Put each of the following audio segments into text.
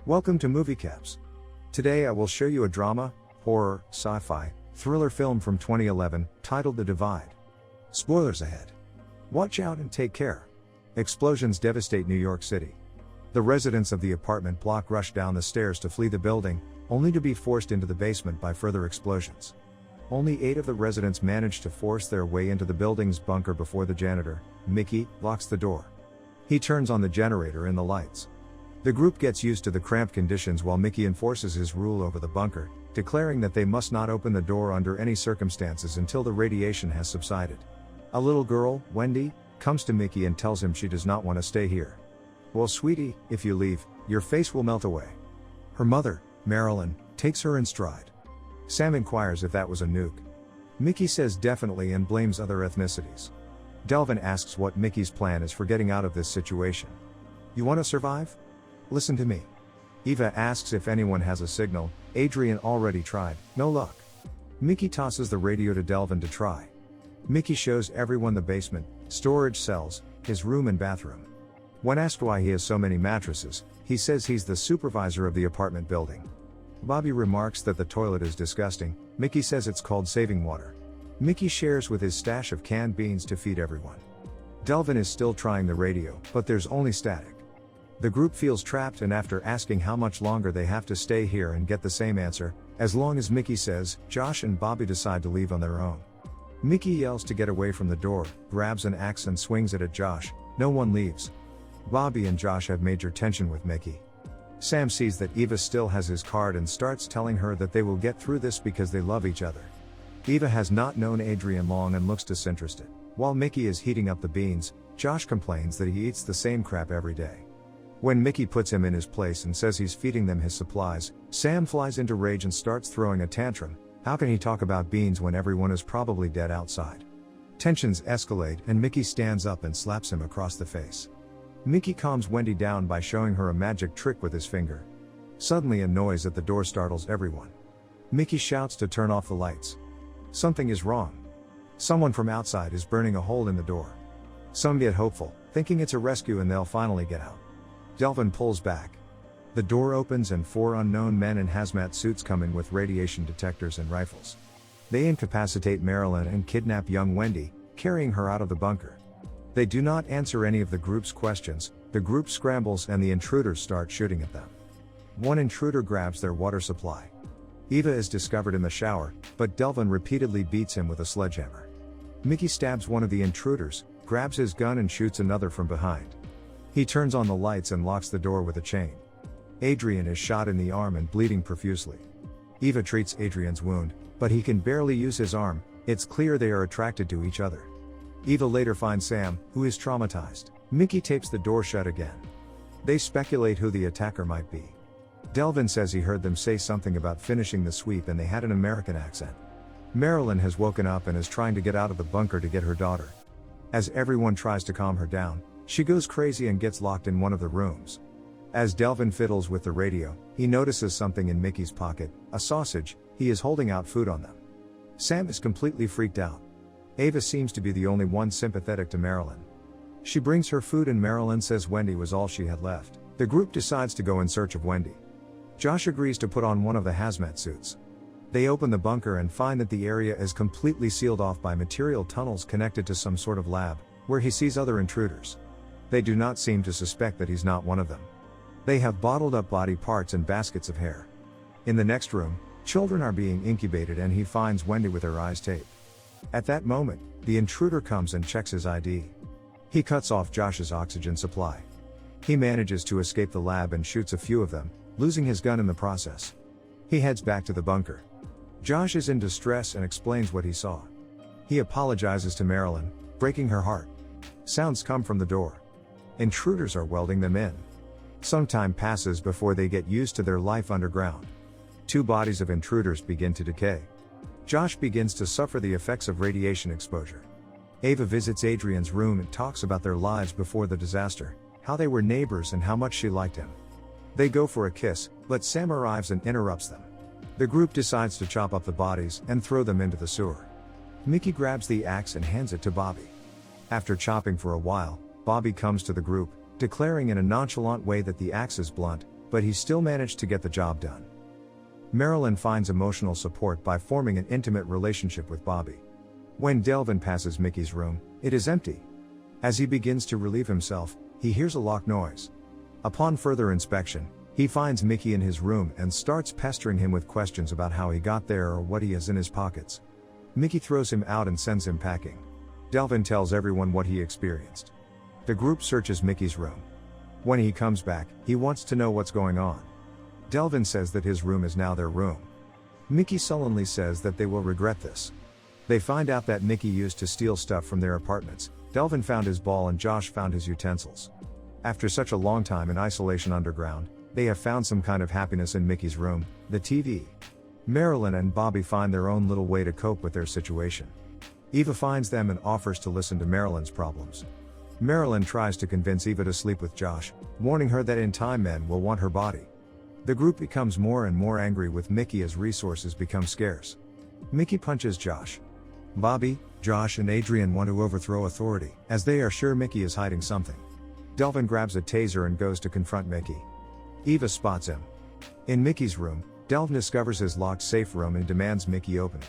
Welcome to Movie Caps. Today I will show you a drama, horror, sci-fi, thriller film from 2011, titled The Divide. Spoilers ahead. Watch out and take care. Explosions devastate New York City. The residents of the apartment block rush down the stairs to flee the building, only to be forced into the basement by further explosions. Only 8 of the residents manage to force their way into the building's bunker before the janitor, Mickey, locks the door. He turns on the generator and the lights. The group gets used to the cramped conditions while Mickey enforces his rule over the bunker, declaring that they must not open the door under any circumstances until the radiation has subsided. A little girl, Wendy, comes to Mickey and tells him she does not want to stay here. "Well, sweetie, if you leave, your face will melt away." Her mother, Marilyn, takes her in stride. Sam inquires if that was a nuke. Mickey says definitely and blames other ethnicities. Delvin asks what Mickey's plan is for getting out of this situation. "You want to survive? Listen to me." Eva asks if anyone has a signal. Adrian already tried, no luck. Mickey tosses the radio to Delvin to try. Mickey shows everyone the basement, storage cells, his room and bathroom. When asked why he has so many mattresses, he says he's the supervisor of the apartment building. Bobby remarks that the toilet is disgusting. Mickey says it's called saving water. Mickey shares with his stash of canned beans to feed everyone. Delvin is still trying the radio, but there's only static. The group feels trapped, and after asking how much longer they have to stay here and get the same answer, as long as Mickey says, Josh and Bobby decide to leave on their own. Mickey yells to get away from the door, grabs an axe and swings it at Josh. No one leaves. Bobby and Josh have major tension with Mickey. Sam sees that Eva still has his card and starts telling her that they will get through this because they love each other. Eva has not known Adrian long and looks disinterested. While Mickey is heating up the beans, Josh complains that he eats the same crap every day. When Mickey puts him in his place and says he's feeding them his supplies, Sam flies into rage and starts throwing a tantrum. How can he talk about beans when everyone is probably dead outside? Tensions escalate and Mickey stands up and slaps him across the face. Mickey calms Wendy down by showing her a magic trick with his finger. Suddenly a noise at the door startles everyone. Mickey shouts to turn off the lights. Something is wrong. Someone from outside is burning a hole in the door. Some get hopeful, thinking it's a rescue and they'll finally get out. Delvin pulls back. The door opens and 4 unknown men in hazmat suits come in with radiation detectors and rifles. They incapacitate Marilyn and kidnap young Wendy, carrying her out of the bunker. They do not answer any of the group's questions. The group scrambles and the intruders start shooting at them. One intruder grabs their water supply. Eva is discovered in the shower, but Delvin repeatedly beats him with a sledgehammer. Mickey stabs one of the intruders, grabs his gun and shoots another from behind. He turns on the lights and locks the door with a chain. Adrian is shot in the arm and bleeding profusely. Eva treats Adrian's wound, but he can barely use his arm. It's clear they are attracted to each other. Eva later finds Sam, who is traumatized. Mickey tapes the door shut again. They speculate who the attacker might be. Delvin says he heard them say something about finishing the sweep and they had an American accent. Marilyn has woken up and is trying to get out of the bunker to get her daughter. As everyone tries to calm her down, she goes crazy and gets locked in one of the rooms. As Delvin fiddles with the radio, he notices something in Mickey's pocket, a sausage. He is holding out food on them. Sam is completely freaked out. Ava seems to be the only one sympathetic to Marilyn. She brings her food and Marilyn says Wendy was all she had left. The group decides to go in search of Wendy. Josh agrees to put on one of the hazmat suits. They open the bunker and find that the area is completely sealed off by material tunnels connected to some sort of lab, where he sees other intruders. They do not seem to suspect that he's not one of them. They have bottled up body parts and baskets of hair. In the next room, children are being incubated and he finds Wendy with her eyes taped. At that moment, the intruder comes and checks his ID. He cuts off Josh's oxygen supply. He manages to escape the lab and shoots a few of them, losing his gun in the process. He heads back to the bunker. Josh is in distress and explains what he saw. He apologizes to Marilyn, breaking her heart. Sounds come from the door. Intruders are welding them in. Some time passes before they get used to their life underground. 2 bodies of intruders begin to decay. Josh begins to suffer the effects of radiation exposure. Ava visits Adrian's room and talks about their lives before the disaster, how they were neighbors and how much she liked him. They go for a kiss, but Sam arrives and interrupts them. The group decides to chop up the bodies and throw them into the sewer. Mickey grabs the axe and hands it to Bobby. After chopping for a while, Bobby comes to the group, declaring in a nonchalant way that the axe is blunt, but he still managed to get the job done. Marilyn finds emotional support by forming an intimate relationship with Bobby. When Delvin passes Mickey's room, it is empty. As he begins to relieve himself, he hears a lock noise. Upon further inspection, he finds Mickey in his room and starts pestering him with questions about how he got there or what he has in his pockets. Mickey throws him out and sends him packing. Delvin tells everyone what he experienced. The group searches Mickey's room. When he comes back, he wants to know what's going on. Delvin says that his room is now their room. Mickey sullenly says that they will regret this. They find out that Mickey used to steal stuff from their apartments. Delvin found his ball and Josh found his utensils. After such a long time in isolation underground, they have found some kind of happiness in Mickey's room, the TV. Marilyn and Bobby find their own little way to cope with their situation. Eva finds them and offers to listen to Marilyn's problems. Marilyn tries to convince Eva to sleep with Josh, warning her that in time men will want her body. The group becomes more and more angry with Mickey as resources become scarce. Mickey punches Josh. Bobby, Josh and Adrian want to overthrow authority, as they are sure Mickey is hiding something. Delvin grabs a taser and goes to confront Mickey. Eva spots him. In Mickey's room, Delvin discovers his locked safe room and demands Mickey open it.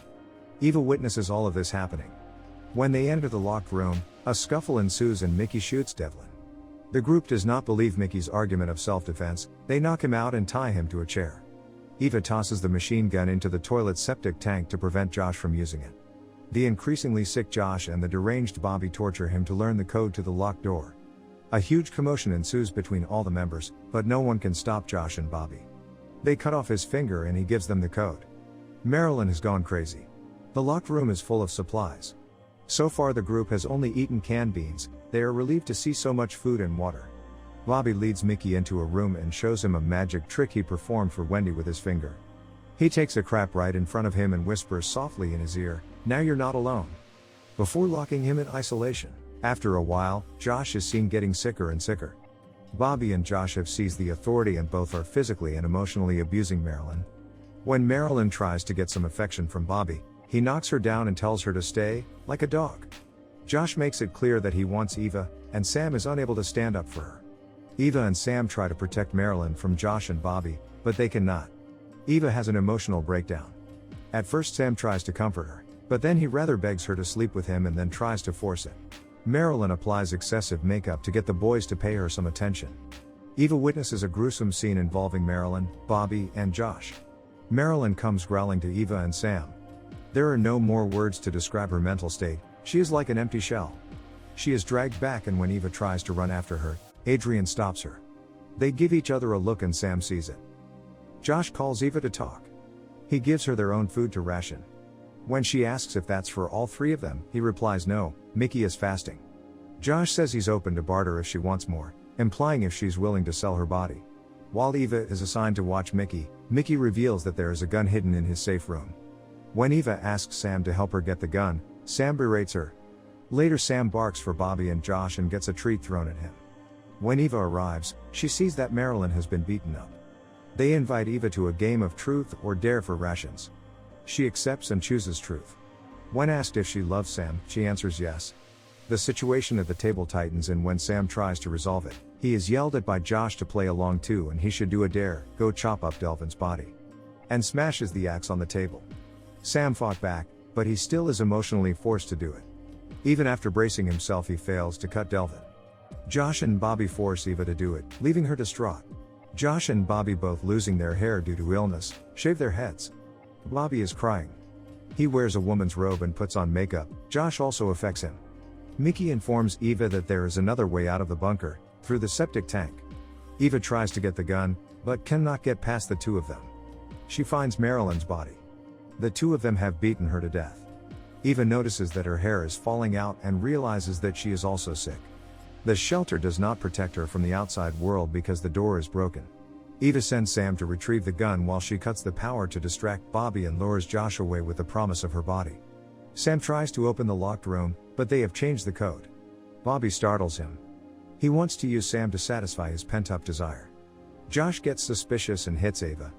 Eva witnesses all of this happening. When they enter the locked room, a scuffle ensues and Mickey shoots Devlin. The group does not believe Mickey's argument of self-defense. They knock him out and tie him to a chair. Eva tosses the machine gun into the toilet septic tank to prevent Josh from using it. The increasingly sick Josh and the deranged Bobby torture him to learn the code to the locked door. A huge commotion ensues between all the members, but no one can stop Josh and Bobby. They cut off his finger and he gives them the code. Marilyn has gone crazy. The locked room is full of supplies. So far the group has only eaten canned beans. They are relieved to see so much food and water. Bobby leads Mickey into a room and shows him a magic trick he performed for Wendy with his finger. He takes a crap right in front of him and whispers softly in his ear, "Now you're not alone," before locking him in isolation. After a while, Josh is seen getting sicker and sicker. Bobby and Josh have seized the authority and both are physically and emotionally abusing Marilyn. When Marilyn tries to get some affection from Bobby, he knocks her down and tells her to stay, like a dog. Josh makes it clear that he wants Eva, and Sam is unable to stand up for her. Eva and Sam try to protect Marilyn from Josh and Bobby, but they cannot. Eva has an emotional breakdown. At first Sam tries to comfort her, but then he rather begs her to sleep with him and then tries to force it. Marilyn applies excessive makeup to get the boys to pay her some attention. Eva witnesses a gruesome scene involving Marilyn, Bobby, and Josh. Marilyn comes growling to Eva and Sam. There are no more words to describe her mental state. She is like an empty shell. She is dragged back and when Eva tries to run after her, Adrian stops her. They give each other a look and Sam sees it. Josh calls Eva to talk. He gives her their own food to ration. When she asks if that's for all three of them, he replies no, Mickey is fasting. Josh says he's open to barter if she wants more, implying if she's willing to sell her body. While Eva is assigned to watch Mickey, Mickey reveals that there is a gun hidden in his safe room. When Eva asks Sam to help her get the gun, Sam berates her. Later Sam barks for Bobby and Josh and gets a treat thrown at him. When Eva arrives, she sees that Marilyn has been beaten up. They invite Eva to a game of truth or dare for rations. She accepts and chooses truth. When asked if she loves Sam, she answers yes. The situation at the table tightens and when Sam tries to resolve it, he is yelled at by Josh to play along too and he should do a dare, go chop up Delvin's body. And smashes the axe on the table. Sam fought back, but he still is emotionally forced to do it. Even after bracing himself he fails to cut Delvin. Josh and Bobby force Eva to do it, leaving her distraught. Josh and Bobby, both losing their hair due to illness, shave their heads. Bobby is crying. He wears a woman's robe and puts on makeup. Josh also affects him. Mickey informs Eva that there is another way out of the bunker, through the septic tank. Eva tries to get the gun, but cannot get past the two of them. She finds Marilyn's body. The two of them have beaten her to death. Eva notices that her hair is falling out and realizes that she is also sick. The shelter does not protect her from the outside world because the door is broken. Eva sends Sam to retrieve the gun while she cuts the power to distract Bobby and lures Josh away with the promise of her body. Sam tries to open the locked room, but they have changed the code. Bobby startles him. He wants to use Sam to satisfy his pent-up desire. Josh gets suspicious and hits Eva.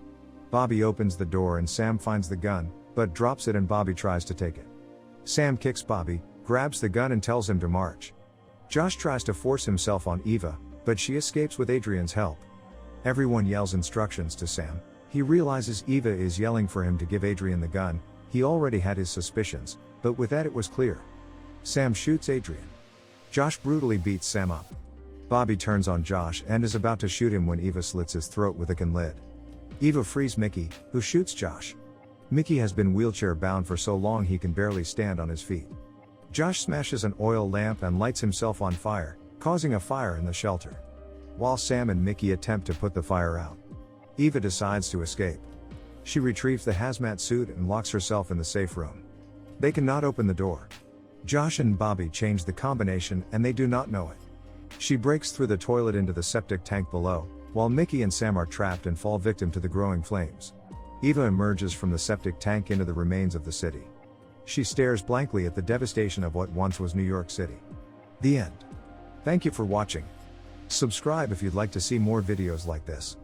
Bobby opens the door and Sam finds the gun, but drops it and Bobby tries to take it. Sam kicks Bobby, grabs the gun and tells him to march. Josh tries to force himself on Eva, but she escapes with Adrian's help. Everyone yells instructions to Sam. He realizes Eva is yelling for him to give Adrian the gun. He already had his suspicions, but with that it was clear. Sam shoots Adrian. Josh brutally beats Sam up. Bobby turns on Josh and is about to shoot him when Eva slits his throat with a gun lid. Eva frees Mickey, who shoots Josh. Mickey has been wheelchair bound for so long he can barely stand on his feet. Josh smashes an oil lamp and lights himself on fire, causing a fire in the shelter. While Sam and Mickey attempt to put the fire out, Eva decides to escape. She retrieves the hazmat suit and locks herself in the safe room. They cannot open the door. Josh and Bobby change the combination and they do not know it. She breaks through the toilet into the septic tank below, while Mickey and Sam are trapped and fall victim to the growing flames. Eva emerges from the septic tank into the remains of the city. She stares blankly at the devastation of what once was New York City. The end. Thank you for watching. Subscribe if you'd like to see more videos like this.